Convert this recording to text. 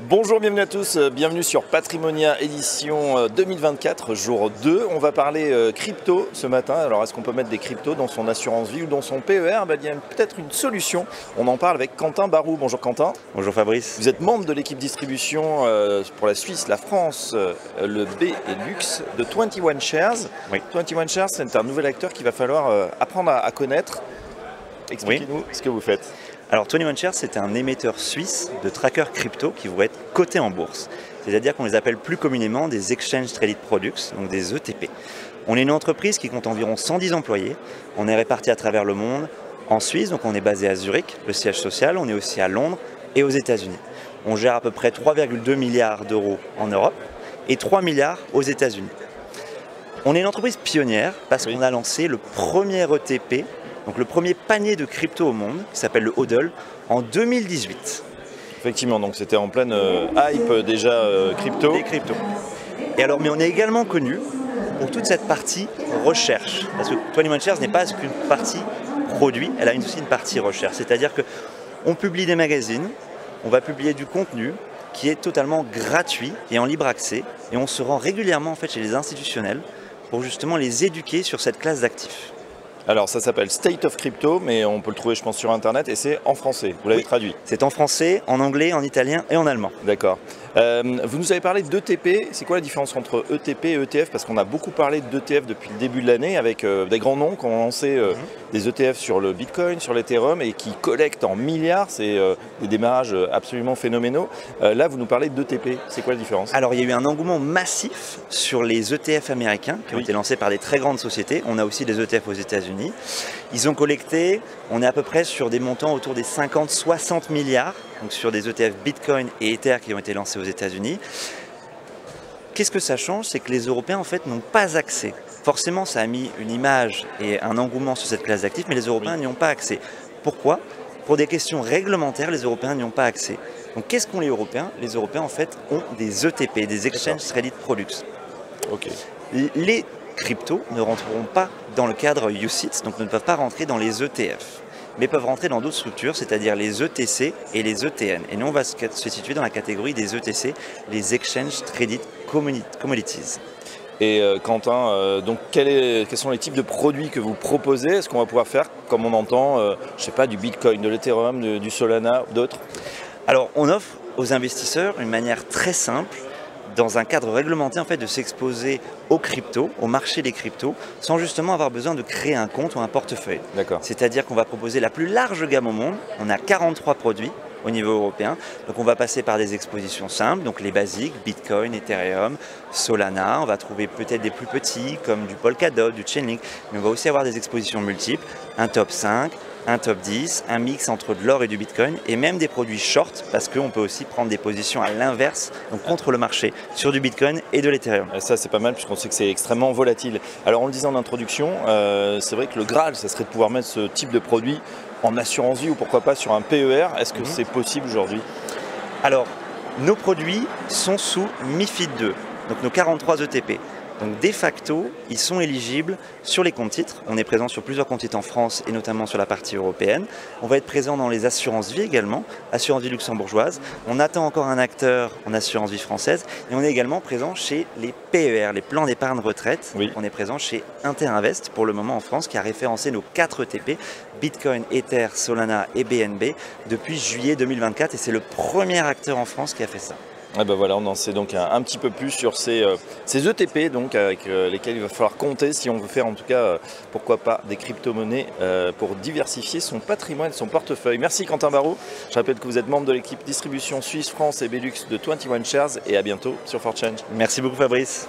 Bonjour, bienvenue à tous, bienvenue sur Patrimonia édition 2024, jour 2. On va parler crypto ce matin. Alors est-ce qu'on peut mettre des cryptos dans son assurance vie ou dans son PER? Il y a peut-être une solution. On en parle avec Quentin Barou. Bonjour Quentin. Bonjour Fabrice. Vous êtes membre de l'équipe distribution pour la Suisse, la France, le Benelux de 21 Shares. Oui. 21 Shares, c'est un nouvel acteur qu'il va falloir apprendre à connaître. Expliquez-nous ce que vous faites. Alors 21 Shares, c'est un émetteur suisse de trackers crypto qui vont être cotés en bourse. C'est-à-dire qu'on les appelle plus communément des Exchange Traded Products, donc des ETP. On est une entreprise qui compte environ 110 employés. On est répartis à travers le monde. En Suisse, donc on est basé à Zurich, le siège social. On est aussi à Londres et aux États-Unis. On gère à peu près 3,2 milliards d'euros en Europe et 3 milliards aux États-Unis. On est une entreprise pionnière parce qu'on a lancé le premier ETP, donc le premier panier de crypto au monde, qui s'appelle le HODL, en 2018. Effectivement, donc c'était en pleine hype déjà crypto. Des cryptos. Et alors, mais on est également connu pour toute cette partie recherche. Parce que 21 Shares n'est pas qu'une partie produit, elle a aussi une partie recherche. C'est-à-dire qu'on publie des magazines, on va publier du contenu qui est totalement gratuit et en libre accès. Et on se rend régulièrement en fait, chez les institutionnels pour justement les éduquer sur cette classe d'actifs. Alors ça s'appelle State of Crypto, mais on peut le trouver je pense sur internet et c'est en français, vous l'avez traduit. C'est en français, en anglais, en italien et en allemand. D'accord. Vous nous avez parlé d'ETP, c'est quoi la différence entre ETP et ETF? Parce qu'on a beaucoup parlé d'ETF depuis le début de l'année avec des grands noms qui ont lancé des ETF sur le Bitcoin, sur l'Ethereum et qui collectent en milliards, c'est des démarrages absolument phénoménaux. Là vous nous parlez d'ETP, c'est quoi la différence? Alors il y a eu un engouement massif sur les ETF américains qui ont été lancés par des très grandes sociétés. On a aussi des ETF aux États-Unis. Ils ont collecté, on est à peu près sur des montants autour des 50-60 milliards, donc sur des ETF Bitcoin et Ether qui ont été lancés aux États-Unis. Qu'est-ce que ça change? C'est que les Européens en fait n'ont pas accès. Forcément, ça a mis une image et un engouement sur cette classe d'actifs, mais les Européens n'y ont pas accès. Pourquoi? Pour des questions réglementaires, les Européens n'y ont pas accès. Donc qu'est-ce qu'ont les Européens? Les Européens en fait ont des ETP, des Exchange Traded Products. Ok. Les cryptos ne rentreront pas dans le cadre UCITS, donc ne peuvent pas rentrer dans les ETF, mais peuvent rentrer dans d'autres structures, c'est-à-dire les ETC et les ETN. Et nous, on va se situer dans la catégorie des ETC, les Exchange Traded Commodities. Et Quentin, donc quels sont les types de produits que vous proposez? Est-ce qu'on va pouvoir faire, comme on entend, je sais pas, du Bitcoin, de l'Ethereum, du Solana, d'autres? Alors, on offre aux investisseurs une manière très simple, dans un cadre réglementé en fait, de s'exposer aux cryptos, au marché des cryptos, sans justement avoir besoin de créer un compte ou un portefeuille. C'est-à-dire qu'on va proposer la plus large gamme au monde. On a 43 produits au niveau européen. Donc on va passer par des expositions simples, donc les basiques, Bitcoin, Ethereum, Solana. On va trouver peut-être des plus petits comme du Polkadot, du Chainlink, mais on va aussi avoir des expositions multiples, un top 5, un top 10, un mix entre de l'or et du Bitcoin et même des produits short parce qu'on peut aussi prendre des positions à l'inverse, donc contre le marché, sur du Bitcoin et de l'Ethereum. Ça c'est pas mal puisqu'on sait que c'est extrêmement volatile. Alors on le disait en introduction, c'est vrai que le Graal, ça serait de pouvoir mettre ce type de produit en assurance vie ou pourquoi pas sur un PER. Est-ce que c'est possible aujourd'hui? Alors, nos produits sont sous MiFID II, donc nos 43 ETP. Donc de facto, ils sont éligibles sur les comptes titres. On est présent sur plusieurs comptes titres en France et notamment sur la partie européenne. On va être présent dans les assurances vie également, assurance vie luxembourgeoise. On attend encore un acteur en assurance vie française et on est également présent chez les PER, les plans d'épargne retraite. On est présent chez Interinvest pour le moment en France qui a référencé nos 4 ETP, Bitcoin, Ether, Solana et BNB depuis juillet 2024 et c'est le premier acteur en France qui a fait ça. Et ben voilà, on en sait donc un petit peu plus sur ces ETP donc, avec lesquels il va falloir compter si on veut faire en tout cas, pourquoi pas, des crypto-monnaies pour diversifier son patrimoine, son portefeuille. Merci Quentin Barou. Je rappelle que vous êtes membre de l'équipe distribution Suisse, France et Benelux de 21 Shares et à bientôt sur 4Change. Merci beaucoup Fabrice.